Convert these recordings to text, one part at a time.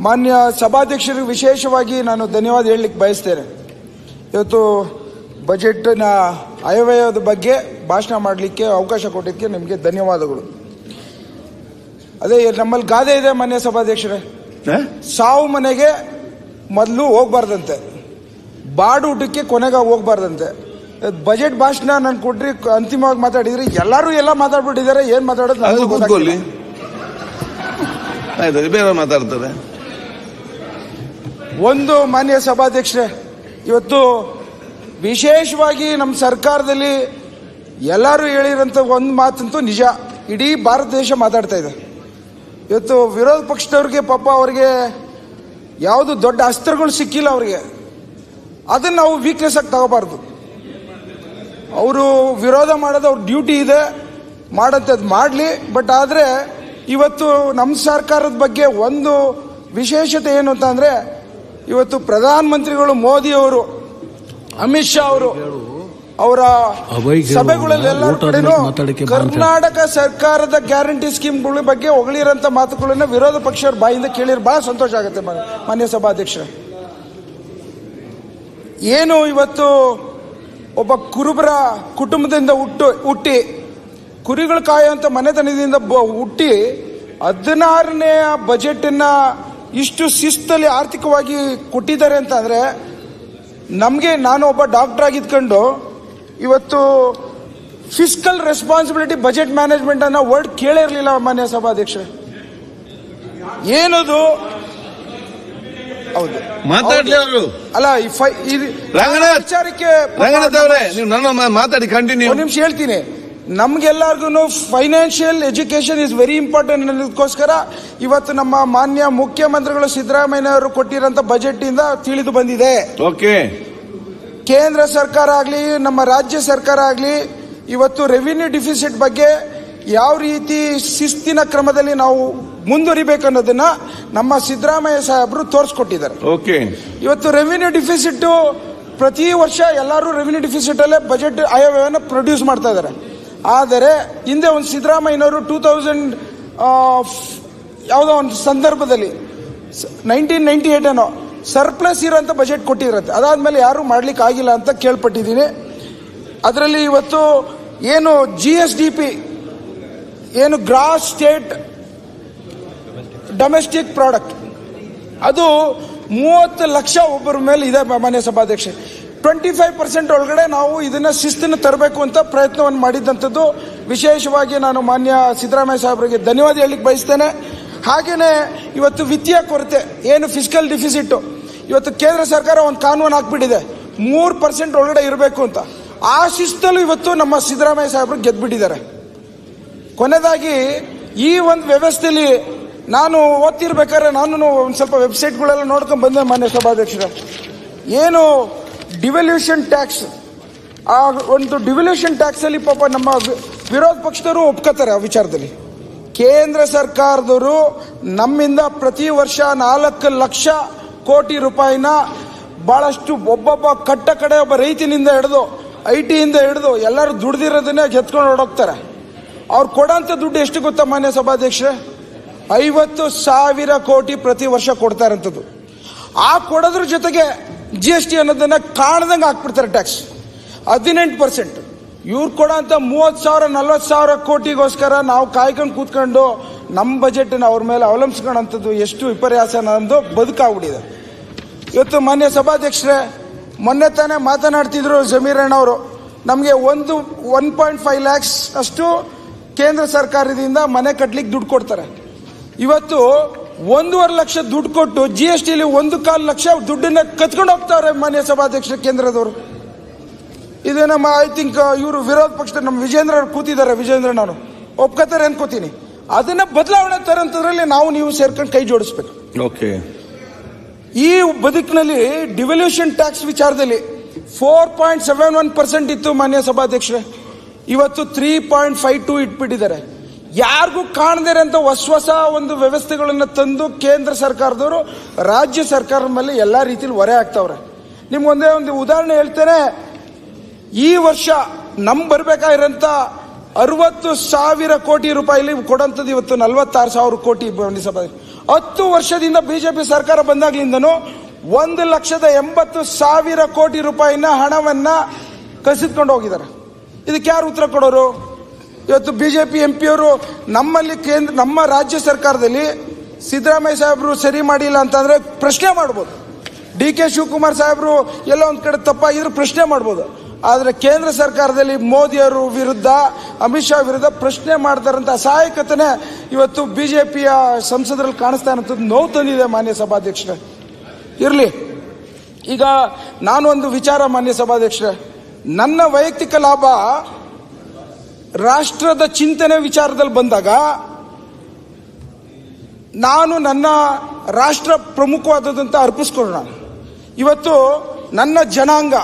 ಮಾನ್ಯ ಸಭಾಧ್ಯಕ್ಷರಿಗೆ ವಿಶೇಷವಾಗಿ ನಾನು ಧನ್ಯವಾದ ಹೇಳಲಿಕ್ಕೆ ಬಯಸ್ತೇನೆ. ಇವತ್ತು ಬಜೆಟ್ನ ಆಯವ್ಯಯದ ಬಗ್ಗೆ ಭಾಷಣ ಮಾಡಲಿಕ್ಕೆ ಅವಕಾಶ ಕೊಟ್ಟಿದ್ದಕ್ಕೆ ನಿಮಗೆ ಧನ್ಯವಾದಗಳು. ಅದೇ ನಮ್ಮಲ್ಲಿ ಗಾದೆ ಇದೆ ಮಾನ್ಯ ಸಭಾಧ್ಯಕ್ಷರೇ, ಸಾವು ಮನೆಗೆ ಮೊದಲು ಹೋಗ್ಬಾರ್ದಂತೆ, ಬಾಡೂಟಕ್ಕೆ ಕೊನೆಗೆ ಹೋಗ್ಬಾರ್ದಂತೆ. ಬಜೆಟ್ ಭಾಷಣ ನಾನು ಕೊಟ್ರಿ ಅಂತಿಮವಾಗಿ ಮಾತಾಡಿದ್ರಿ, ಎಲ್ಲರೂ ಎಲ್ಲ ಮಾತಾಡ್ಬಿಟ್ಟಿದ್ದಾರೆ, ಏನ್ ಮಾತಾಡೋದು ಬೇರೆ ಮಾತಾಡ್ತಾರೆ. ಒಂದು ಮಾನ್ಯ ಸಭಾಧ್ಯಕ್ಷರೇ, ಇವತ್ತು ವಿಶೇಷವಾಗಿ ನಮ್ಮ ಸರ್ಕಾರದಲ್ಲಿ ಎಲ್ಲರೂ ಹೇಳಿರೋಂಥ ಒಂದು ಮಾತಂತೂ ನಿಜ, ಇಡೀ ಭಾರತ ದೇಶ ಮಾತಾಡ್ತಾ ಇದೆ. ಇವತ್ತು ವಿರೋಧ ಪಕ್ಷದವ್ರಿಗೆ ಪಾಪ ಅವ್ರಿಗೆ ಯಾವುದು ದೊಡ್ಡ ಅಸ್ತ್ರಗಳು ಸಿಕ್ಕಿಲ್ಲ ಅವ್ರಿಗೆ, ಅದನ್ನು ನಾವು ವೀಕ್ನೆಸ್ ಆಗಿ ತಗೋಬಾರ್ದು. ಅವರು ವಿರೋಧ ಮಾಡೋದು ಅವ್ರ ಡ್ಯೂಟಿ ಇದೆ, ಮಾಡೋಂಥದ್ದು ಮಾಡಲಿ. ಬಟ್ ಆದರೆ ಇವತ್ತು ನಮ್ಮ ಸರ್ಕಾರದ ಬಗ್ಗೆ ಒಂದು ವಿಶೇಷತೆ ಏನು ಅಂತಂದರೆ, ಇವತ್ತು ಪ್ರಧಾನಮಂತ್ರಿಗಳು ಮೋದಿ ಅವರು, ಅಮಿತ್ ಶಾ ಅವರು ಅವರ ಸಭೆಗಳಲ್ಲೆಲ್ಲರ ಕಡೆನೂ ಕರ್ನಾಟಕ ಸರ್ಕಾರದ ಗ್ಯಾರಂಟಿ ಸ್ಕೀಮ್ಗಳ ಬಗ್ಗೆ ಹೊಗಳಿರೋಂಥ ಮಾತುಗಳನ್ನ ವಿರೋಧ ಪಕ್ಷರ ಬಾಯಿಂದ ಕೇಳಿದ್ರೆ ಬಹಳ ಸಂತೋಷ ಆಗುತ್ತೆ ಮಾನ್ಯ ಸಭಾಧ್ಯಕ್ಷ. ಏನು ಇವತ್ತು ಒಬ್ಬ ಕುರುಬರ ಕುಟುಂಬದಿಂದ ಹುಟ್ಟಿ ಕುರಿಗಳು ಕಾಯುವಂಥ ಮನೆತನದಿಂದ ಹುಟ್ಟಿ 16ನೇ ಬಜೆಟನ್ನ ಇಷ್ಟು ಶಿಸ್ತಲ್ಲಿ ಆರ್ಥಿಕವಾಗಿ ಕೊಟ್ಟಿದ್ದಾರೆ ಅಂತಂದರೆ, ನಮಗೆ ನಾನು ಒಬ್ಬ ಡಾಕ್ಟರ್ ಆಗಿದ್ಕೊಂಡು ಇವತ್ತು ಫಿಸ್ಕಲ್ ರೆಸ್ಪಾನ್ಸಿಬಿಲಿಟಿ ಬಜೆಟ್ ಮ್ಯಾನೇಜ್ಮೆಂಟ್ ಅನ್ನೋ ವರ್ಡ್ ಕೇಳೇ ಇರಲಿಲ್ಲ ಮಾನ್ಯ ಸಭಾಧ್ಯಕ್ಷ. ಏನದು ಹೌದು ಮಾತಾಡ್ಲಿ ಅವರು ಅಲ್ಲ, ವಿಚಾರಕ್ಕೆ ಮಾತಾಡಿ ಕಂಟಿನ್ಯೂ. ಒಂದು ನಿಮಿಷ ಹೇಳ್ತೀನಿ. ನಮ್ಗೆಲ್ಲರಿಗೂ financial education is very important ಅನ್ನೋದಕ್ಕೋಸ್ಕರ ಇವತ್ತು ನಮ್ಮ ಮಾನ್ಯ ಮುಖ್ಯಮಂತ್ರಿಗಳು ಸಿದ್ದರಾಮಯ್ಯ ಅವರು ಕೊಟ್ಟಿರೋಂಥ ಬಜೆಟ್ ಇಂದ ತಿಳಿದು ಬಂದಿದೆ. ಓಕೆ, ಕೇಂದ್ರ ಸರ್ಕಾರ ಆಗಲಿ ನಮ್ಮ ರಾಜ್ಯ ಸರ್ಕಾರ ಆಗಲಿ ಇವತ್ತು ರೆವಿನ್ಯೂ ಡಿಫಿಸಿಟ್ ಬಗ್ಗೆ ಯಾವ ರೀತಿ ಶಿಸ್ತಿನ ಕ್ರಮದಲ್ಲಿ ನಾವು ಮುಂದುವರಿಬೇಕು ಅನ್ನೋದನ್ನ ನಮ್ಮ ಸಿದ್ದರಾಮಯ್ಯ ಸಾಹೇಬರು ತೋರಿಸ್ಕೊಟ್ಟಿದ್ದಾರೆ. ಓಕೆ, ಇವತ್ತು ರೆವಿನ್ಯೂ ಡಿಫಿಸಿಟ್ ಪ್ರತಿ ವರ್ಷ ಎಲ್ಲರೂ ರೆವಿನ್ಯೂ ಡಿಫಿಸಿಟ್ ಅಲ್ಲೇ ಬಜೆಟ್ ಆಯವ್ಯಯನ ಪ್ರೊಡ್ಯೂಸ್ ಮಾಡ್ತಾ ಇದ್ದಾರೆ. ಆದರೆ ಹಿಂದೆ ಒಂದು ಸಿದ್ದರಾಮಯ್ಯನವರು 2000 ಯಾವುದೋ ಒಂದು ಸಂದರ್ಭದಲ್ಲಿ 1998 ಏನೋ ಸರ್ಪ್ಲಸ್ ಇರೋಂಥ ಬಜೆಟ್ ಕೊಟ್ಟಿರುತ್ತೆ. ಅದಾದ್ಮೇಲೆ ಯಾರು ಮಾಡ್ಲಿಕ್ಕೆ ಆಗಿಲ್ಲ ಅಂತ ಕೇಳ್ಪಟ್ಟಿದ್ದೀನಿ. ಅದರಲ್ಲಿ ಇವತ್ತು ಏನು GSDP ಏನು ಗ್ರಾಸ್ ಸ್ಟೇಟ್ ಡೊಮೆಸ್ಟಿಕ್ ಪ್ರಾಡಕ್ಟ್ ಅದು 30 ಲಕ್ಷ ಒಬ್ಬರ ಮೇಲೆ ಇದೆ ಮಾನ್ಯ ಸಭಾಧ್ಯಕ್ಷ. 25% ಒಳಗಡೆ ನಾವು ಇದನ್ನ ಶಿಸ್ತನ್ನು ತರಬೇಕು ಅಂತ ಪ್ರಯತ್ನವನ್ನು ಮಾಡಿದ್ದಂಥದ್ದು ವಿಶೇಷವಾಗಿ ನಾನು ಮಾನ್ಯ ಸಿದ್ದರಾಮಯ್ಯ ಸಾಹೇಬರಿಗೆ ಧನ್ಯವಾದ ಹೇಳಲಿಕ್ಕೆ ಬಯಸ್ತೇನೆ. ಹಾಗೇನೆ ಇವತ್ತು ವಿತ್ತೀಯ ಕೊರತೆ ಏನು ಫಿಸ್ಕಲ್ ಡಿಫಿಸಿಟ್, ಇವತ್ತು ಕೇಂದ್ರ ಸರ್ಕಾರ ಒಂದು ಕಾನೂನು ಹಾಕ್ಬಿಟ್ಟಿದೆ 3% ಒಳಗಡೆ ಇರಬೇಕು ಅಂತ. ಆ ಶಿಸ್ತಲ್ಲೂ ಇವತ್ತು ನಮ್ಮ ಸಿದ್ದರಾಮಯ್ಯ ಸಾಹೇಬರು ಗೆದ್ಬಿಟ್ಟಿದ್ದಾರೆ. ಕೊನೆಯದಾಗಿ ಈ ಒಂದು ವ್ಯವಸ್ಥೆಯಲ್ಲಿ ನಾನು ಓದ್ತಿರ್ಬೇಕಾದ್ರೆ ನಾನು ಒಂದು ಸ್ವಲ್ಪ ವೆಬ್ಸೈಟ್ಗಳೆಲ್ಲ ನೋಡ್ಕೊಂಡು ಬಂದೆ ಮಾನ್ಯ ಸಭಾಧ್ಯಕ್ಷರ. ಏನು ಡಿವಲ್ಯೂಷನ್ ಟ್ಯಾಕ್ಸ್, ಆ ಒಂದು ಡಿವಲ್ಯೂಷನ್ ಟ್ಯಾಕ್ಸ್ ಅಲ್ಲಿ ಪಾಪ ನಮ್ಮ ವಿರೋಧ ಪಕ್ಷದವರು ಒಪ್ಕೋತಾರೆ. ಆ ವಿಚಾರದಲ್ಲಿ ಕೇಂದ್ರ ಸರ್ಕಾರದವರು ನಮ್ಮಿಂದ ಪ್ರತಿ ವರ್ಷ 4 ಲಕ್ಷ ಕೋಟಿ ರೂಪಾಯಿನ ಬಹಳಷ್ಟು ಒಬ್ಬೊಬ್ಬ ಕಟ್ಟ ಕಡೆ ಒಬ್ಬ ರೈತನಿಂದ ಹಿಡಿದು IT ಹಿಡಿದು ಎಲ್ಲರೂ ದುಡ್ದಿರೋದನ್ನೇ ಎತ್ಕೊಂಡು ಹೊರಡೋಗ್ತಾರೆ. ಅವ್ರು ಕೊಡೋಂಥ ದುಡ್ಡು ಎಷ್ಟು ಗೊತ್ತಾ ಮಾನ್ಯ ಸಭಾಧ್ಯಕ್ಷರೇ? 50,000 ಕೋಟಿ ಪ್ರತಿ ವರ್ಷ ಕೊಡ್ತಾ ಇರೋಂಥದ್ದು. ಆ ಕೊಡೋದ್ರ ಜೊತೆಗೆ GST ಅನ್ನೋದನ್ನ ಕಾಣದಂಗೆ ಹಾಕ್ಬಿಡ್ತಾರೆ ಟ್ಯಾಕ್ಸ್ 18%. ಇವ್ರು ಕೊಡೋಂಥ 30,000-40,000 ಕೋಟಿಗೋಸ್ಕರ ನಾವು ಕಾಯ್ಕೊಂಡು ಕೂತ್ಕೊಂಡು ನಮ್ಮ ಬಜೆಟ್ನ ಅವ್ರ ಮೇಲೆ ಅವಲಂಬಿಸ್ಕೊಳ್ಳೋಂಥದ್ದು ಎಷ್ಟು ವಿಪರ್ಯಾಸ ನಮ್ಮದು ಬದುಕಾಗ್ಬಿಟ್ಟಿದೆ. ಇವತ್ತು ಮಾನ್ಯ ಸಭಾಧ್ಯಕ್ಷರೇ, ಮೊನ್ನೆ ತಾನೇ ಮಾತನಾಡ್ತಿದ್ರು ಜಮೀರ್ ಅಣ್ಣವರು, ನಮಗೆ 1.5 ಲ್ಯಾಕ್ಸ್ ಅಷ್ಟು ಕೇಂದ್ರ ಸರ್ಕಾರದಿಂದ ಮನೆ ಕಟ್ಲಿಕ್ಕೆ ದುಡ್ಡು ಕೊಡ್ತಾರೆ. ಇವತ್ತು 1.5 ಲಕ್ಷ ದುಡ್ಡು ಕೊಟ್ಟು GSTಲಿ 1.25 ಲಕ್ಷ ದುಡ್ಡನ್ನ ಕತ್ಕೊಂಡು ಹೋಗ್ತಾರೆ ಮಾನ್ಯ ಸಭಾಧ್ಯಕ್ಷರ ಕೇಂದ್ರದವರು. ಇದು ನಮ್ಮ ಐ ಥಿಂಕ್ ಇವರು ವಿರೋಧ ಪಕ್ಷದ ನಮ್ಮ ವಿಜೇಂದ್ರ ಅವರು ಕೂತಿದ್ದಾರೆ, ವಿಜೇಂದ್ರನವರು ಒಪ್ಕೋತಾರೆ ಅನ್ಕೋತೀನಿ. ಅದನ್ನ ಬದಲಾವಣೆ ತರಂತದ್ರಲ್ಲಿ ನಾವು ನೀವು ಸೇರ್ಕೊಂಡು ಕೈ ಜೋಡಿಸ್ಬೇಕು. ಓಕೆ, ಈ ಬದುಕಿನಲ್ಲಿ ಡಿವಲ್ಯೂಷನ್ ಟ್ಯಾಕ್ಸ್ ವಿಚಾರದಲ್ಲಿ 4.71% ಇತ್ತು ಮಾನ್ಯ ಸಭಾಧ್ಯಕ್ಷರೇ, ಇವತ್ತು 3.52 ಇಟ್ಬಿಟ್ಟಿದ್ದಾರೆ. ಯಾರಿಗೂ ಕಾಣದೇ ಇರೋಂಥ ಹೊಸ ಒಂದು ವ್ಯವಸ್ಥೆಗಳನ್ನು ತಂದು ಕೇಂದ್ರ ಸರ್ಕಾರದವರು ರಾಜ್ಯ ಸರ್ಕಾರದ ಮೇಲೆ ಎಲ್ಲ ರೀತಿಯಲ್ಲಿ ಹೊರೆ ಆಗ್ತಾವ್ರೆ. ನಿಮ್ಗೊಂದೇ ಒಂದು ಉದಾಹರಣೆ ಹೇಳ್ತೇನೆ. ಈ ವರ್ಷ ನಮ್ ಬರ್ಬೇಕಾಗಿರೋಂಥ 60,000 ಕೋಟಿ ರೂಪಾಯಿ ಕೊಡಂತದ್ದು ಇವತ್ತು 46,000 ಕೋಟಿ ಸಭಾ. 10 ವರ್ಷದಿಂದ ಬಿಜೆಪಿ ಸರ್ಕಾರ ಬಂದಾಗ್ಲಿಂದನೂ 1,80,000 ಕೋಟಿ ರೂಪಾಯಿನ ಹಣವನ್ನ ಕಸಿದುಕೊಂಡು ಹೋಗಿದ್ದಾರೆ. ಇದಕ್ಕೆ ಯಾರು ಉತ್ತರ ಕೊಡೋರು? ಇವತ್ತು ಬಿಜೆಪಿ MP ಅವರು ನಮ್ಮಲ್ಲಿ ನಮ್ಮ ರಾಜ್ಯ ಸರ್ಕಾರದಲ್ಲಿ ಸಿದ್ದರಾಮಯ್ಯ ಸಾಹೇಬರು ಸರಿ ಮಾಡಿಲ್ಲ ಅಂತಂದ್ರೆ ಪ್ರಶ್ನೆ ಮಾಡ್ಬೋದು. DK ಶಿವಕುಮಾರ್ ಸಾಹೇಬರು ಎಲ್ಲೋ ಒಂದ್ ಕಡೆ ತಪ್ಪಾಗಿದ್ರು ಪ್ರಶ್ನೆ ಮಾಡ್ಬೋದು. ಆದ್ರೆ ಕೇಂದ್ರ ಸರ್ಕಾರದಲ್ಲಿ ಮೋದಿಯವರು ವಿರುದ್ಧ, ಅಮಿತ್ ಶಾ ವಿರುದ್ಧ ಪ್ರಶ್ನೆ ಮಾಡ್ತಾರಂತ ಅಸಹಾಯಕತೆನೆ ಇವತ್ತು ಬಿಜೆಪಿಯ ಸಂಸದರಲ್ಲಿ ಕಾಣಿಸ್ತಾ ಇರೋಂಥದ್ದು ನೋವು ತಂದಿದೆ ಮಾನ್ಯ ಸಭಾಧ್ಯಕ್ಷರೇ. ಇರ್ಲಿ, ಈಗ ನಾನು ಒಂದು ವಿಚಾರ ಮಾನ್ಯ ಸಭಾಧ್ಯಕ್ಷರೇ, ನನ್ನ ವೈಯಕ್ತಿಕ ಲಾಭ ರಾಷ್ಟ್ರದ ಚಿಂತನೆ ವಿಚಾರದಲ್ಲಿ ಬಂದಾಗ ನಾನು ನನ್ನ ರಾಷ್ಟ್ರ ಪ್ರಮುಖವಾದದಂತ ಅರ್ಪಿಸ್ಕೊಳ್ಳೋಣ. ಇವತ್ತು ನನ್ನ ಜನಾಂಗ,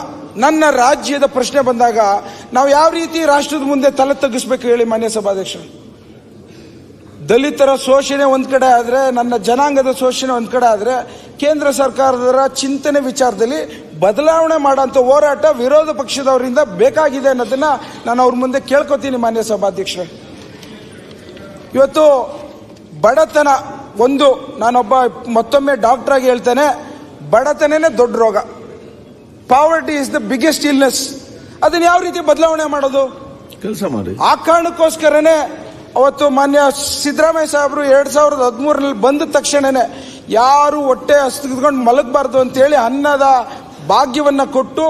ನನ್ನ ರಾಜ್ಯದ ಪ್ರಶ್ನೆ ಬಂದಾಗ ನಾವು ಯಾವ ರೀತಿ ರಾಷ್ಟ್ರದ ಮುಂದೆ ತಲೆ ತಗ್ಗಿಸ್ಬೇಕು ಹೇಳಿ ಮಾನ್ಯ ಸಭಾಧ್ಯಕ್ಷರು? ದಲಿತರ ಶೋಷಣೆ ಒಂದ್ ಕಡೆ ಆದ್ರೆ, ನನ್ನ ಜನಾಂಗದ ಶೋಷಣೆ ಒಂದ್ ಕಡೆ ಆದ್ರೆ, ಕೇಂದ್ರ ಸರ್ಕಾರದ ಚಿಂತನೆ ವಿಚಾರದಲ್ಲಿ ಬದಲಾವಣೆ ಮಾಡೋಂಥ ಹೋರಾಟ ವಿರೋಧ ಪಕ್ಷದವರಿಂದ ಬೇಕಾಗಿದೆ ಅನ್ನೋದನ್ನ ನಾನು ಅವ್ರ ಮುಂದೆ ಕೇಳ್ಕೊತೀನಿ ಮಾನ್ಯ ಸಭಾಧ್ಯಕ್ಷರೇ. ಇವತ್ತು ಬಡತನ ಒಂದು, ನಾನೊಬ್ಬ ಮತ್ತೊಮ್ಮೆ ಡಾಕ್ಟರ್ ಆಗಿ ಹೇಳ್ತೇನೆ, ಬಡತನನೇ ದೊಡ್ಡ ರೋಗ. Poverty is the biggest illness. ಅದನ್ನ ಯಾವ ರೀತಿ ಬದಲಾವಣೆ ಮಾಡೋದು? ಕೆಲಸ ಮಾಡಿ. ಆ ಕಾರಣಕ್ಕೋಸ್ಕರನೇ ಅವತ್ತು ಮಾನ್ಯ ಸಿದ್ದರಾಮಯ್ಯ ಸಾಹೇಬರು 2013ರಲ್ಲಿ ಬಂದ ತಕ್ಷಣನೇ ಯಾರು ಹೊಟ್ಟೆ ಹಸ್ತಿದ್ಕೊಂಡು ಮಲಗಬಾರ್ದು ಅಂತೇಳಿ ಅನ್ನದ ಭಾಗ್ಯವನ್ನ ಕೊಟ್ಟು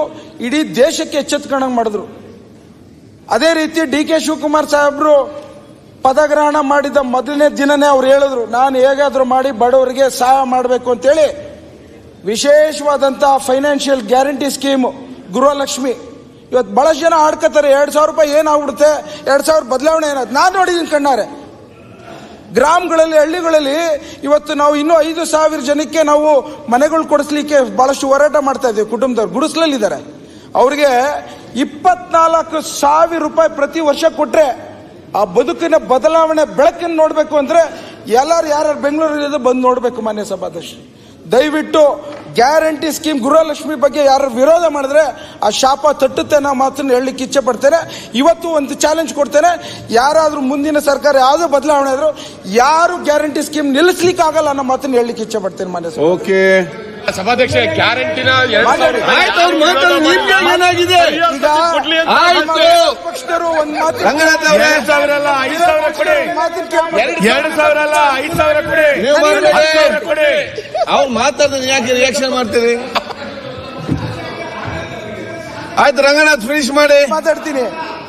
ಇಡೀ ದೇಶಕ್ಕೆ ಎಚ್ಚೆತ್ಕೊಂಡಂಗೆ ಮಾಡಿದ್ರು. ಅದೇ ರೀತಿ DK ಶಿವಕುಮಾರ್ ಸಾಹೇಬರು ಪದಗ್ರಹಣ ಮಾಡಿದ ಮೊದಲನೇ ದಿನನೇ ಅವ್ರು ಹೇಳಿದ್ರು, ನಾನು ಹೇಗಾದ್ರೂ ಮಾಡಿ ಬಡವರಿಗೆ ಸಹಾಯ ಮಾಡಬೇಕು ಅಂತೇಳಿ ವಿಶೇಷವಾದಂತಹ ಫೈನಾನ್ಷಿಯಲ್ ಗ್ಯಾರಂಟಿ ಸ್ಕೀಮ್ ಗೃಹಲಕ್ಷ್ಮಿ. ಇವತ್ತು ಬಹಳಷ್ಟು ಜನ ಆಡ್ಕೋತಾರೆ, 2,000 ರೂಪಾಯಿ ಏನಾಗ್ಬಿಡುತ್ತೆ, 2,000 ಬದಲಾವಣೆ ಏನಾದ್ರು. ನಾನು ನೋಡಿದ್ದೀನಿ ಕಣ್ಣಾರೆ. ಗ್ರಾಮಗಳಲ್ಲಿ, ಹಳ್ಳಿಗಳಲ್ಲಿ ಇವತ್ತು ನಾವು ಇನ್ನೂ 5,000 ಜನಕ್ಕೆ ನಾವು ಮನೆಗಳು ಕೊಡಿಸ್ಲಿಕ್ಕೆ ಬಹಳಷ್ಟು ಹೋರಾಟ ಮಾಡ್ತಾ ಇದ್ದೀವಿ. ಕುಟುಂಬದವ್ರು ಗುಡಿಸ್ಲಲ್ಲಿದ್ದಾರೆ, ಅವ್ರಿಗೆ 24,000 ರೂಪಾಯಿ ಪ್ರತಿ ವರ್ಷ ಕೊಟ್ರೆ ಆ ಬದುಕಿನ ಬದಲಾವಣೆ ಬೆಳಕನ್ನು ನೋಡಬೇಕು ಅಂದ್ರೆ ಎಲ್ಲರೂ ಯಾರು ಬೆಂಗಳೂರಲ್ಲಿ ಬಂದು ನೋಡಬೇಕು ಮಾನ್ಯ ಸಭಾಧ್ಯಕ್ಷ. ದಯವಿಟ್ಟು ಗ್ಯಾರಂಟಿ ಸ್ಕೀಮ್ ಗೃಹಲಕ್ಷ್ಮಿ ಬಗ್ಗೆ ಯಾರು ವಿರೋಧ ಮಾಡಿದ್ರೆ ಆ ಶಾಪ ತಟ್ಟುತ್ತೆ ಅನ್ನೋ ಮಾತನ್ನು ಹೇಳಲಿಕ್ಕೆ ಇಚ್ಛೆ ಪಡ್ತೇನೆ. ಇವತ್ತು ಒಂದು ಚಾಲೆಂಜ್ ಕೊಡ್ತೇನೆ, ಯಾರಾದ್ರೂ ಮುಂದಿನ ಸರ್ಕಾರ ಯಾವುದೋ ಬದಲಾವಣೆ ಆದ್ರೂ ಯಾರು ಗ್ಯಾರಂಟಿ ಸ್ಕೀಮ್ ನಿಲ್ಲಿಸ್ಲಿಕ್ಕೆ ಆಗಲ್ಲ ಅನ್ನೋ ಮಾತನ್ನು ಹೇಳಲಿಕ್ಕೆ ಇಚ್ಛೆ ಪಡ್ತೇನೆ ಮಾನ್ಯ ಸಭಾಧ್ಯಕ್ಷ. ಓಕೆ ಸಭಾಧ್ಯಕ್ಷ, ಗ್ಯಾರಂಟಿನ ಏನಾಗಿದೆ ಈಗ ಪಕ್ಷದವರು ಒಂದು ಮಾತು, ರಂಗನಾಥ್ ಅವರೇ, 2,000 ಅಲ್ಲ 5,000 ಕೊಡಿ, 2,000 ಅಲ್ಲ 5,000 ಕೊಡಿ, 10,000 ಕೊಡಿ. ಅವ್ರು ಮಾತಾಡಿದ್ರೆ ಯಾಕೆ ರಿಯಾಕ್ಷನ್ ಮಾಡ್ತೀರಿ? ಆಯ್ತು ರಂಗನಾಥ್, ಫಿನಿಶ್ ಮಾಡಿ. ಮಾತಾಡ್ತೀನಿ.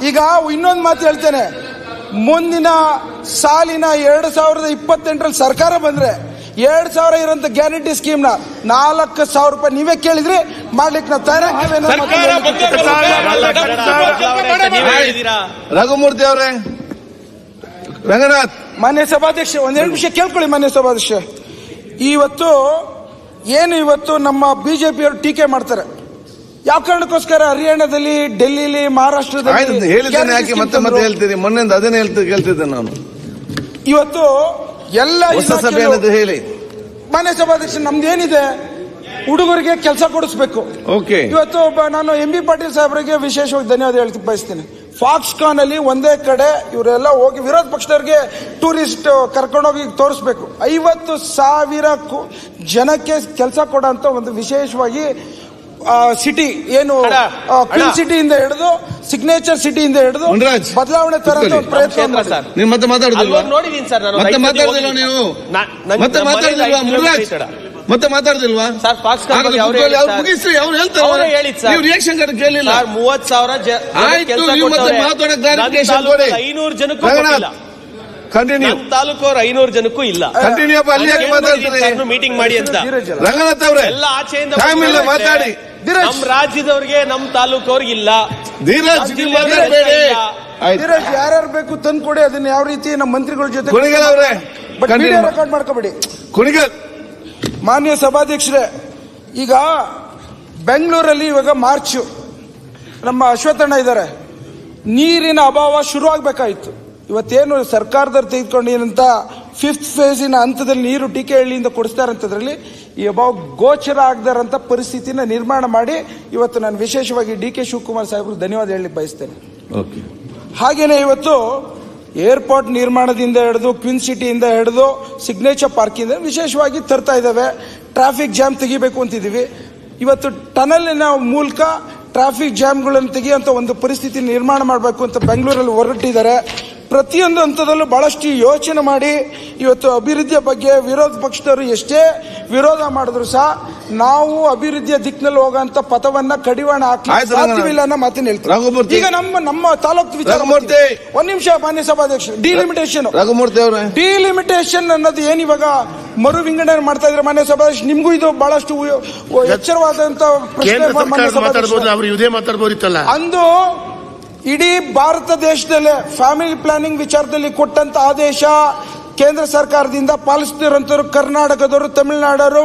ಈಗ ಇನ್ನೊಂದು ಮಾತು ಹೇಳ್ತೇನೆ, ಮುಂದಿನ ಸಾಲಿನ 2028ರಲ್ಲಿ ಸರ್ಕಾರ ಬಂದ್ರೆ 2,000 ಇರೋಂಥ ಗ್ಯಾರಂಟಿ ಸ್ಕೀಮ್ ನ 4,000 ರೂಪಾಯಿ ನೀವೇ ಕೇಳಿದ್ರಿ ಮಾಡ್ಲಿಕ್ಕೆ ನಾವು ತಯಾರಾಗಿದ್ದೇವೆ. ರಘುಮೂರ್ತಿ ಅವರೇ, ರಂಗನಾಥ್. ಮಾನ್ಯ ಸಭಾಧ್ಯಕ್ಷ, ಒಂದೆರಡು ನಿಮಿಷ ಕೇಳ್ಕೊಳ್ಳಿ ಮಾನ್ಯ ಸಭಾಧ್ಯಕ್ಷ. ಇವತ್ತು ನಮ್ಮ ಬಿಜೆಪಿಯವರು ಟೀಕೆ ಮಾಡ್ತಾರೆ. ಯಾವ ಕಾರಣಕ್ಕೋಸ್ಕರ ಹರಿಯಾಣದಲ್ಲಿ, ಡೆಲ್ಲಿಲಿ, ಮಹಾರಾಷ್ಟ್ರದಲ್ಲಿ ಹೇಳಿದ್ದೇನೆ, ಯಾಕೆ ಮತ್ತೆ ಮತ್ತೆ ಹೇಳ್ತೀರಿ? ಮೊನ್ನೆಯಿಂದ ಅದನ್ನೇ ಕೇಳ್ತಿದ್ದೆ ನಾನು. ಇವತ್ತು ಎಲ್ಲ ಸಭೆಯನ್ನದು ಹೇಳಿ. ಮಾನ್ಯ ಸಭಾಧ್ಯಕ್ಷ, ನಮ್ದೇನಿದೆ, ಹುಡುಗರಿಗೆ ಕೆಲಸ ಕೊಡಿಸ್ಬೇಕು. ಓಕೆ, ಇವತ್ತು ನಾನು MB ಪಾಟೀಲ್ ಸಾಹೇಬರಿಗೆ ವಿಶೇಷವಾಗಿ ಧನ್ಯವಾದ ಹೇಳ್ತಾ ಬಯಸ್ತೀನಿ. ಫಾಕ್ಸ್ಕಾನ್ ಅಲ್ಲಿ ಒಂದೇ ಕಡೆ ಇವರೆಲ್ಲ ಹೋಗಿ ವಿರೋಧ ಪಕ್ಷದವರಿಗೆ ಟೂರಿಸ್ಟ್ ಕರ್ಕೊಂಡೋಗಿ ತೋರಿಸ್ಬೇಕು. 50,000 ಜನಕ್ಕೆ ಕೆಲಸ ಕೊಡೋಂತ ಒಂದು ವಿಶೇಷವಾಗಿ ಸಿಟಿ ಏನು ಪಿನ್ ಸಿಟಿಯಿಂದ ಹಿಡಿದು ಸಿಗ್ನೇಚರ್ ಸಿಟಿಯಿಂದ ಹಿಡಿದು ಬದಲಾವಣೆ ತರಂತ ಒಂದು ಪ್ರಯತ್ನ. ನೀವು ಮತ್ತೆ ಮಾತಾಡುದಿಲ್ವಾ? ನೋಡಿದೀನಿ ಸರ್ ನಾನು. ಮತ್ತೆ ಮಾತಾಡುದಿಲ್ವಾ ನೀವು? ಮತ್ತೆ ಮಾತಾಡುದಿಲ್ವಾ ಮುರುಘರಾಜ್? ಮತ್ತೆ ಮಾತಾಡುದಿಲ್ವಾ ಸರ್? ಫಾಕ್ಸ್ಕಾನ್ ಅವ್ರು ಹೇಳ್ತಾರೆ, ನೀವು ರಿಯಾಕ್ಷನ್ ಕೇಳಿಲ್ಲ. 30,000 ಆಯ್ತು, ನೀವು ಮತ್ತೆ ಮಾತಾಡೋ ಕ್ಲಾರಿಫಿಕೇಶನ್ ಕೊಡಿ. 500 ಜನಕ್ಕೂ ಇಲ್ಲ. ಕಂಟಿನ್ಯೂ. ತಾಲೂಕವ್ರು 500 ಜನಕ್ಕೂ ಇಲ್ಲ. ಕಂಟಿನ್ಯೂ ಅಪ್ಪ, ಅಲ್ಲಿ ಯಾಕೆ ಮಾತಾಡ್ತೀರಿ? ಮೀಟಿಂಗ್ ಮಾಡಿ ಅಂತ ರಂಗನಾಥ್ ಅವರೇ, ಎಲ್ಲ ಆಚೆಯಿಂದ ಟೈಮ್ ಇಲ್ಲ, ಮಾತಾಡಿ. ನಮ್ ರಾಜ್ಯದವ್ರಿಗೆ, ನಮ್ ತಾಲೂಕವ್ರಿಗೆ ಇಲ್ಲ. ಧೀರಜ್, ಯಾರ್ಯಾರು ಬೇಕು ತಂದು ಕೊಡಿ. ಅದನ್ನ ಯಾವ ರೀತಿ ನಮ್ಮ ಮಂತ್ರಿಗಳ ಜೊತೆ ಕುಣಿಗಲ್ ಅವರೇ ರೆಕಾರ್ಡ್ ಮಾಡ್ಕೋಬೇಡಿ. ಕುಣಿಗಲ್. ಮಾನ್ಯ ಸಭಾಧ್ಯಕ್ಷರೇ, ಈಗ ಬೆಂಗಳೂರಲ್ಲಿ ಇವಾಗ ಮಾರ್ಚ್ ನಮ್ಮ ಅಶ್ವತ್ಥಣ್ಣ ಇದ್ದಾರೆ, ನೀರಿನ ಅಭಾವ ಶುರು ಆಗ್ಬೇಕಾಯ್ತು. ಇವತ್ತೇನು ಸರ್ಕಾರದವ್ರು ತೆಗೆದುಕೊಂಡಿರಂತ 5th ಫೇಸಿನ ಹಂತದಲ್ಲಿ ನೀರು ಟೀಕೆಹಳ್ಳಿಯಿಂದ ಕೊಡಿಸ್ತಾರಂತದ್ರಲ್ಲಿ ಈ ಅಭಾವ ಗೋಚರ ಆಗದಾರಂತ ಪರಿಸ್ಥಿತಿನ ನಿರ್ಮಾಣ ಮಾಡಿ ಇವತ್ತು ನಾನು ವಿಶೇಷವಾಗಿ DK ಶಿವಕುಮಾರ್ ಸಾಹೇಬ್ರು ಧನ್ಯವಾದ ಹೇಳಲಿಕ್ಕೆ ಬಯಸ್ತೇನೆ. ಹಾಗೇನೆ ಇವತ್ತು ಏರ್ಪೋರ್ಟ್ ನಿರ್ಮಾಣದಿಂದ ಹಿಡಿದು ಕ್ವೀನ್ ಸಿಟಿಯಿಂದ ಹಿಡಿದು ಸಿಗ್ನೇಚರ್ ಪಾರ್ಕಿಂದ ವಿಶೇಷವಾಗಿ ತರ್ತಾ ಇದ್ದಾವೆ. ಟ್ರಾಫಿಕ್ ಜಾಮ್ ತೆಗಿಬೇಕು ಅಂತಿದ್ದೀವಿ. ಇವತ್ತು ಟನಲಿನ ಮೂಲಕ ಟ್ರಾಫಿಕ್ ಜಾಮ್ಗಳನ್ನು ತೆಗೆಯುವಂತ ಒಂದು ಪರಿಸ್ಥಿತಿ ನಿರ್ಮಾಣ ಮಾಡಬೇಕು ಅಂತ ಬೆಂಗಳೂರಲ್ಲಿ ಹೊರಟಿದ್ದಾರೆ. ಪ್ರತಿಯೊಂದು ಹಂತದಲ್ಲೂ ಬಹಳಷ್ಟು ಯೋಚನೆ ಮಾಡಿ ಇವತ್ತು ಅಭಿವೃದ್ಧಿಯ ಬಗ್ಗೆ ವಿರೋಧ ಪಕ್ಷದವರು ಎಷ್ಟೇ ವಿರೋಧ ಮಾಡಿದ್ರು ಸಹ ನಾವು ಅಭಿವೃದ್ಧಿಯ ದಿಕ್ಕಿನಲ್ಲಿ ಹೋಗುವಂತ ಪಥವನ್ನ ಕಡಿವಾಣ ಹಾಕಿ ಸಾಧ್ಯವಿಲ್ಲ ಅನ್ನೋ ಮಾತನ್ನ ಹೇಳ್ತಾರೆ. ಈಗ ನಮ್ಮ ತಾಲೂಕು ವಿಚಾರ ಒಂದ್ ನಿಮಿಷ ಮಾನ್ಯ ಸಭಾಧ್ಯಕ್ಷ, ಡಿಲಿಮಿಟೇಷನ್ ಅನ್ನೋದು ಏನ್ ಇವಾಗ ಮರು ವಿಂಗಡಣೆ ಮಾಡ್ತಾ ಇದ್ರೆ ಮಾನ್ಯ ಸಭಾಧ್ಯಕ್ಷ, ನಿಮ್ಗೂ ಇದು ಬಹಳಷ್ಟು ಎಚ್ಚರವಾದಂತ ಪ್ರಶ್ನೆ. ಅಂದು ಇಡೀ ಭಾರತ ದೇಶದಲ್ಲೇ ಫ್ಯಾಮಿಲಿ ಪ್ಲಾನಿಂಗ್ ವಿಚಾರದಲ್ಲಿ ಕೊಟ್ಟಂತ ಆದೇಶ ಕೇಂದ್ರ ಸರ್ಕಾರದಿಂದ ಪಾಲಿಸುತ್ತಿರುವಂತವರು ಕರ್ನಾಟಕದವರು, ತಮಿಳುನಾಡವರು,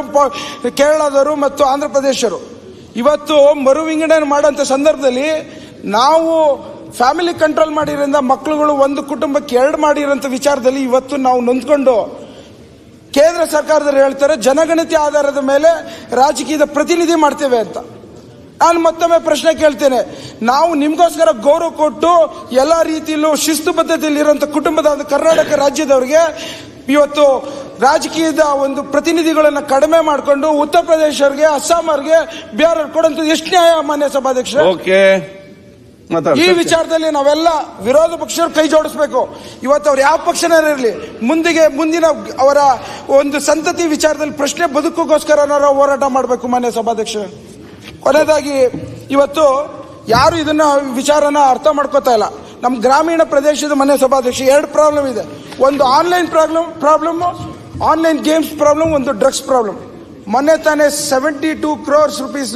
ಕೇರಳದವರು ಮತ್ತು ಆಂಧ್ರ ಪ್ರದೇಶರು. ಇವತ್ತು ಮರು ವಿಂಗಡಣೆ ಮಾಡುವಂತ ಸಂದರ್ಭದಲ್ಲಿ ನಾವು ಫ್ಯಾಮಿಲಿ ಕಂಟ್ರೋಲ್ ಮಾಡಿರೋದ್ರಿಂದ ಮಕ್ಕಳುಗಳು ಒಂದು ಕುಟುಂಬಕ್ಕೆ 2 ಮಾಡಿರೋಂಥ ವಿಚಾರದಲ್ಲಿ ಇವತ್ತು ನಾವು ನೊಂದ್ಕೊಂಡು ಕೇಂದ್ರ ಸರ್ಕಾರದವರು ಹೇಳ್ತಾರೆ ಜನಗಣತಿ ಆಧಾರದ ಮೇಲೆ ರಾಜಕೀಯದ ಪ್ರತಿನಿಧಿ ಮಾಡ್ತೇವೆ ಅಂತ. ನಾನು ಮತ್ತೊಮ್ಮೆ ಪ್ರಶ್ನೆ ಕೇಳ್ತೇನೆ, ನಾವು ನಿಮ್ಗೋಸ್ಕರ ಗೌರವ ಕೊಟ್ಟು ಎಲ್ಲಾ ರೀತಿಯಲ್ಲೂ ಶಿಸ್ತುಬದ್ಧತೆಯಲ್ಲಿ ಇರುವಂತಹ ಕುಟುಂಬದ ಕರ್ನಾಟಕ ರಾಜ್ಯದವರಿಗೆ ಇವತ್ತು ರಾಜಕೀಯದ ಒಂದು ಪ್ರತಿನಿಧಿಗಳನ್ನ ಕಡಿಮೆ ಮಾಡಿಕೊಂಡು ಉತ್ತರ ಪ್ರದೇಶರಿಗೆ, ಅಸ್ಸಾಂ ಅವರಿಗೆ, ಬಿಹಾರ ಕೊಡುವಂಥದ್ದು ಎಷ್ಟು ನ್ಯಾಯ ಮಾನ್ಯ ಸಭಾಧ್ಯಕ್ಷ? ಈ ವಿಚಾರದಲ್ಲಿ ನಾವೆಲ್ಲ ವಿರೋಧ ಪಕ್ಷರು ಕೈ ಜೋಡಿಸಬೇಕು. ಇವತ್ತು ಅವ್ರು ಯಾವ ಪಕ್ಷನೇ ಇರಲಿ, ಮುಂದಿನ ಅವರ ಒಂದು ಸಂತತಿ ವಿಚಾರದಲ್ಲಿ ಪ್ರಶ್ನೆ ಬದುಕೋಸ್ಕರ ಹೋರಾಟ ಮಾಡಬೇಕು ಮಾನ್ಯ ಸಭಾಧ್ಯಕ್ಷ. ಕೊನೆಯದಾಗಿ ಇವತ್ತು ಯಾರು ಇದನ್ನ ವಿಚಾರನ ಅರ್ಥ ಮಾಡ್ಕೋತಾ ಇಲ್ಲ. ನಮ್ಮ ಗ್ರಾಮೀಣ ಪ್ರದೇಶದ ಮನೆ ಸಭಾಧ್ಯಕ್ಷ 2 ಪ್ರಾಬ್ಲಮ್ ಇದೆ. ಒಂದು online problem, online games problem, ಒಂದು ಡ್ರಗ್ಸ್ ಪ್ರಾಬ್ಲಮ್. ಮೊನ್ನೆ ತಾನೇ 72 crores rupees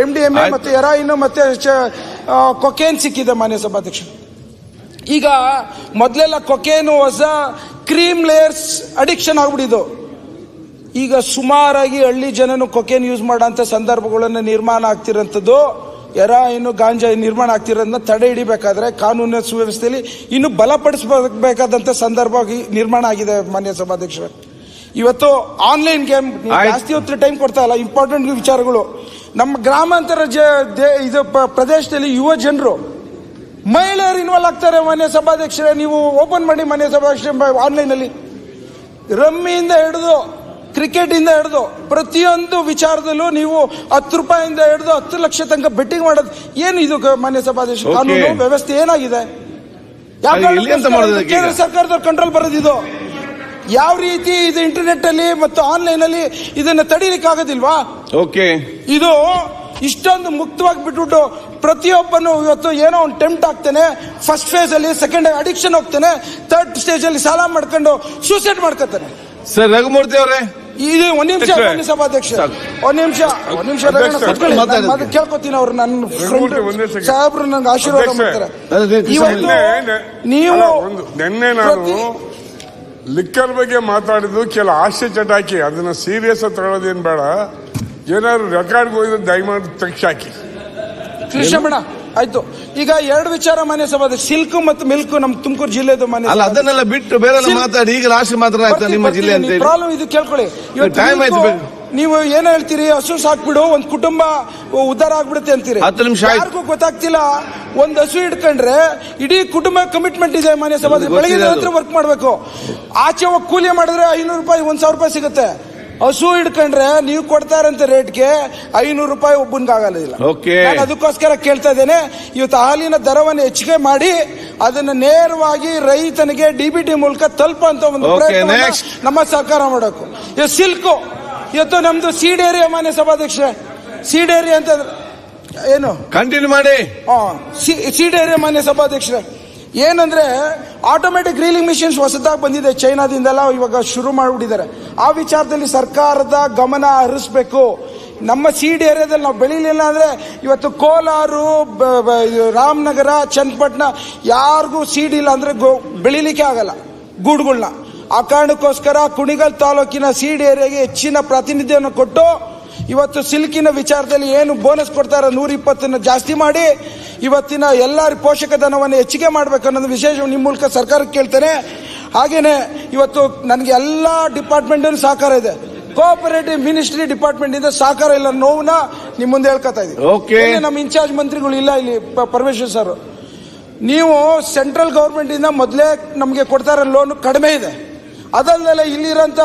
MDMA ಮತ್ತೆ ಹೆರಾಯಿನ್ ಮತ್ತೆ ಕೊಕೇನ್ ಸಿಕ್ಕಿದೆ ಮಾನ್ಯ ಸಭಾಧ್ಯಕ್ಷ. ಈಗ ಮೊದಲೆಲ್ಲ ಕೊಕೇನು ಹೊಸ ಕ್ರೀಮ್ ಲೇಯರ್ಸ್ ಅಡಿಕ್ಷನ್ ಆಗ್ಬಿಟ್ಟಿದ್ದು. ಈಗ ಸುಮಾರಾಗಿ ಹಳ್ಳಿ ಜನನು ಕೊಕೇನ್ ಯೂಸ್ ಮಾಡೋಂಥ ಸಂದರ್ಭಗಳನ್ನು ನಿರ್ಮಾಣ ಆಗ್ತಿರೋಂಥದ್ದು, ಹೆರಾಯಿನ್, ಗಾಂಜಾ ನಿರ್ಮಾಣ ಆಗ್ತಿರೋದನ್ನ ತಡೆ ಹಿಡಿಬೇಕಾದ್ರೆ ಕಾನೂನಿನ ಸುವ್ಯವಸ್ಥೆಯಲ್ಲಿ ಇನ್ನು ಬಲಪಡಿಸಬೇಕಾದಂತ ಸಂದರ್ಭ ನಿರ್ಮಾಣ ಆಗಿದೆ ಮಾನ್ಯ ಸಭಾಧ್ಯಕ್ಷ. ಇವತ್ತು ಆನ್ಲೈನ್ ಗೇಮ್ ಜಾಸ್ತಿ ಹೊತ್ತು ಟೈಮ್ ಕೊಡ್ತಾ ಇಲ್ಲ. ಇಂಪಾರ್ಟೆಂಟ್ ವಿಚಾರಗಳು ನಮ್ಮ ಗ್ರಾಮಾಂತರ ಇದು ಪ್ರದೇಶದಲ್ಲಿ ಯುವ ಜನರು, ಮಹಿಳೆಯರು ಇನ್ವಾಲ್ವ್ ಆಗ್ತಾರೆ ಮಾನ್ಯ ಸಭಾಧ್ಯಕ್ಷರೇ. ನೀವು ಓಪನ್ ಮಾಡಿ ಮಾನ್ಯ ಸಭಾಧ್ಯಕ್ಷ, ಆನ್ಲೈನ್ ಅಲ್ಲಿ ರಮ್ಮಿಯಿಂದ ಹಿಡಿದು ಕ್ರಿಕೆಟ್ ಇಂದ ಹಿಡಿದು ಪ್ರತಿಯೊಂದು ವಿಚಾರದಲ್ಲೂ ನೀವು 10 ರೂಪಾಯಿಂದ ಹಿಡಿದು 10 ಲಕ್ಷ ತನಕ ಬೆಟ್ಟಿಂಗ್ ಮಾಡೋದು ಏನು ಇದು ಮಾನ್ಯ ಸಭಾಧ್ಯಕ್ಷ? ಕಾನೂನು ವ್ಯವಸ್ಥೆ ಏನಾಗಿದೆ? ಕೇಂದ್ರ ಸರ್ಕಾರದವ್ರ ಕಂಟ್ರೋಲ್ ಬರೋದಿದು. ಯಾವ ರೀತಿ ಇದು ಇಂಟರ್ನೆಟ್ ಅಲ್ಲಿ ಮತ್ತು ಆನ್ಲೈನ್ ಅಲ್ಲಿ ಇದನ್ನ ತಡೀಲಿಕ್ಕೆ ಆಗೋದಿಲ್ವಾ? ಇದು ಇಷ್ಟೊಂದು ಮುಕ್ತವಾಗಿ ಬಿಟ್ಬಿಟ್ಟು ಪ್ರತಿಯೊಬ್ಬನು ಇವತ್ತು ಏನೋ ಒಂದು ಟೆಂಪ್ಟ್ ಆಗ್ತಾನೆ, ಫಸ್ಟ್ ಫೇಸ್ ಅಲ್ಲಿ, ಸೆಕೆಂಡ್ ಅಡಿಕ್ಷನ್ ಹೋಗ್ತಾನೆ, ಥರ್ಡ್ ಸ್ಟೇಜ್ ಅಲ್ಲಿ ಸಾಲ ಮಾಡ್ಕೊಂಡು ಸೂಸೈಡ್ ಮಾಡ್ಕೊತಾನೆ. ಸರ್ ರಘುಮೂರ್ತಿ ಅವರೇ, ಇದು ಒಂದ್ ನಿಮಿಷ ಮಾನ್ಯ ಸಭಾಧ್ಯಕ್ಷ, ಒಂದ್ ನಿಮಿಷ ಕೇಳ್ಕೊತೀನಿ. ಅವ್ರು ನನ್ನ ಫ್ರೆಂಡ್ ಸಾಹೇಬ್ರು ನಂಗೆ ಆಶೀರ್ವಾದ ಮಾಡ್ತಾರೆ. ನೀವು ನಿನ್ನೆ ನಾನು ಲಿಕ್ಕರ್ ಬಗ್ಗೆ ಮಾತಾಡಿದ್ದು ಕೆಲ ಹಾಸ್ಯ ಚಟಾಕಿ, ಅದನ್ನ ಸೀರಿಯಸ್ ತಗೊಳ್ಳೋದೇನ್ ಬೇಡ. ಏನಾದ್ರು ರೆಕಾರ್ಡ್ ಹೋಗಿದ್ರೆ ದಯಮಾಡಿ ತೆಗ್ಸಾಕಿ. ಕೃಷ್ಣಮಣ ಆಯ್ತು. ಈಗ 2 ವಿಚಾರ ಮಾನ್ಯ ಸಭಾಧ್ಯಕ್ಷ, ಸಿಲ್ಕ್ ಮತ್ತು ಮಿಲ್ಕ್ ನಮ್ಮ ತುಮಕೂರು ಜಿಲ್ಲೆದು ಮಾನ್ಯ. ಅದನ್ನೆಲ್ಲ ಬಿಟ್ಟು ಬೇರೆ ಮಾತಾಡಿ, ಈಗ ಲಾಸ್ಟ್ ಮಾತ್ರ ನಿಮ್ಮ ಜಿಲ್ಲೆ ಅಂತ ಪ್ರಾಬ್ಲಮ್ ಇದು ಕೇಳ್ಕೊಳ್ಳಿ. ನೀವು ಏನ್ ಹೇಳ್ತೀರಿ, ಹಸು ಸಾಕ್ಬಿಡು ಒಂದ್ ಕುಟುಂಬ ಉದ್ಧಾರ ಆಗ್ಬಿಡುತ್ತೆ ಅಂತೀರಿ. 10 ನಿಮಿಷ ಯಾರಿಗೂ ಗೊತ್ತಾಗ್ತಿಲ್ಲ. ಒಂದ್ ಹಸು ಹಿಡ್ಕೊಂಡ್ರೆ ಇಡೀ ಕುಟುಂಬ ಕಮಿಟ್ಮೆಂಟ್ ಇದೆ ಮಾನ್ಯ ಸಭಾಧ್ಯಕ್ಷ. ಬೆಳಗ್ಗೆ ಹತ್ರ ವರ್ಕ್ ಮಾಡ್ಬೇಕು, ಆಚೆ ಹೋಗಿ ಕೂಲಿ ಮಾಡಿದ್ರೆ 500 ರೂಪಾಯಿ 1000 ರೂಪಾಯಿ ಸಿಗುತ್ತೆ. ಹಸು ಹಿಡ್ಕೊಂಡ್ರೆ ನೀವು ಕೊಡ್ತಾ ಇರೋಂತ ರೇಟ್ಗೆ 500 ರೂಪಾಯಿ ಒಬ್ಬನ್ಗಾಗಲ್ಲ. ನಾನು ಅದಕ್ಕೋಸ್ಕರ ಕೇಳ್ತಾ ಇದ್ದೇನೆ, ಇವತ್ತು ಹಾಲಿನ ದರವನ್ನು ಹೆಚ್ಚಿಗೆ ಮಾಡಿ ಅದನ್ನ ನೇರವಾಗಿ ರೈತನಿಗೆ DBT ಮೂಲಕ ತಲುಪುವಂತ ಒಂದು ಪ್ರಯತ್ನ ನಮ್ಮ ಸರ್ಕಾರ ಮಾಡಬೇಕು. ಸಿಲ್ಕು ಇವತ್ತು ನಮ್ದು ಸೀಡ್ ಏರಿಯಾ ಮಾನ್ಯ ಸಭಾಧ್ಯಕ್ಷ, ಸೀಡ್ ಏರಿಯಾ ಅಂತ ಏನು ಕಂಟಿನ್ಯೂ ಮಾಡಿ. ಸೀಡ್ ಏರಿಯಾ ಮಾನ್ಯ ಸಭಾಧ್ಯಕ್ಷ ಏನಂದ್ರೆ ಆಟೋಮೆಟಿಕ್ ರೀಲಿಂಗ್ ಮಿಷಿನ್ಸ್ ಹೊಸದಾಗಿ ಬಂದಿದೆ, ಚೈನಾದಿಂದೆಲ್ಲ ಇವಾಗ ಶುರು ಮಾಡಿಬಿಟ್ಟಿದ್ದಾರೆ. ಆ ವಿಚಾರದಲ್ಲಿ ಸರ್ಕಾರದ ಗಮನ ಹರಿಸಬೇಕು. ನಮ್ಮ ಸೀಡ್ ಏರಿಯಾದಲ್ಲಿ ನಾವು ಬೆಳಿಲಿಲ್ಲ ಅಂದ್ರೆ ಇವತ್ತು ಕೋಲಾರು, ರಾಮನಗರ, ಚನ್ನಪಟ್ಟಣ ಯಾರಿಗೂ ಸೀಡ್ ಇಲ್ಲ ಅಂದ್ರೆ ಬೆಳಿಲಿಕ್ಕೆ ಆಗಲ್ಲ ಗೂಡುಗಳನ್ನ. ಆ ಕಾರಣಕ್ಕೋಸ್ಕರ ಕುಣಿಗಲ್ ತಾಲೂಕಿನ ಸೀಡ್ ಏರಿಯಾಗೆ ಹೆಚ್ಚಿನ ಪ್ರಾತಿನಿಧ್ಯವನ್ನು ಕೊಟ್ಟು ಇವತ್ತು ಸಿಲ್ಕಿನ ವಿಚಾರದಲ್ಲಿ ಏನು ಬೋನಸ್ ಕೊಡ್ತಾರ 120 ಜಾಸ್ತಿ ಮಾಡಿ ಇವತ್ತಿನ ಎಲ್ಲರ ಪೋಷಕ ಧನವನ್ನು ಹೆಚ್ಚಿಗೆ ಮಾಡಬೇಕು ಅನ್ನೋದು ವಿಶೇಷ ನಿಮ್ಮ ಮೂಲಕ ಸರ್ಕಾರಕ್ಕೆ ಕೇಳ್ತೇನೆ. ಹಾಗೇನೆ ಇವತ್ತು ನನಗೆ ಎಲ್ಲ ಡಿಪಾರ್ಟ್ಮೆಂಟ್ ಸಹಕಾರ ಇದೆ, ಕೋಆಪರೇಟಿವ್ ಮಿನಿಸ್ಟ್ರಿ ಡಿಪಾರ್ಟ್ಮೆಂಟ್ ಇಂದ ಸಹಕಾರ ಇಲ್ಲ, ನೋವನ್ನ ನಿಮ್ಮ ಮುಂದೆ ಹೇಳ್ಕೊತಾ ಇದ್ದೀವಿ. ನಮ್ಮ ಇನ್ಚಾರ್ಜ್ ಮಂತ್ರಿಗಳು ಇಲ್ಲ ಇಲ್ಲಿ, ಪರಮೇಶ್ವರ್ ಸರ್ ನೀವು ಸೆಂಟ್ರಲ್ ಗೌರ್ಮೆಂಟ್ ಇಂದ ಮೊದಲೇ ನಮಗೆ ಕೊಡ್ತಾ ಇರೋ ಲೋನ್ ಕಡಿಮೆ ಇದೆ. ಅದಲ್ಲದೆ ಇಲ್ಲಿರೋಂಥ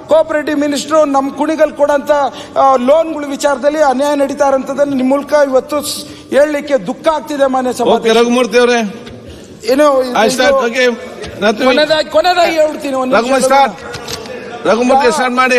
ಕೋಆಪರೇಟಿವ್ ಮಿನಿಸ್ಟ್ರು ನಮ್ಮ ಕುಣಿಗಲ್ ಕೊಡೋಂಥ ಲೋನ್ಗಳ ವಿಚಾರದಲ್ಲಿ ಅನ್ಯಾಯ ನಡೀತಾ ಇರೋಂಥದ್ದನ್ನು ನಿಮ್ಮ ಮೂಲಕ ಇವತ್ತು ಹೇಳಲಿಕ್ಕೆ ದುಃಖ ಆಗ್ತಿದೆ. ಮಾನ್ಯ ಸಭಾಧ್ಯಕ್ಷ, ರಘುಮೂರ್ತಿ ಅವರೇ ಏನು ಕೊನೆದಾಗಿ ಕೊನೆದಾಗಿ ಹೇಳ್ತೀನಿ. ರಘುಮೂರ್ತಿ ಸ್ಟಾರ್ಟ್ ಮಾಡಿ.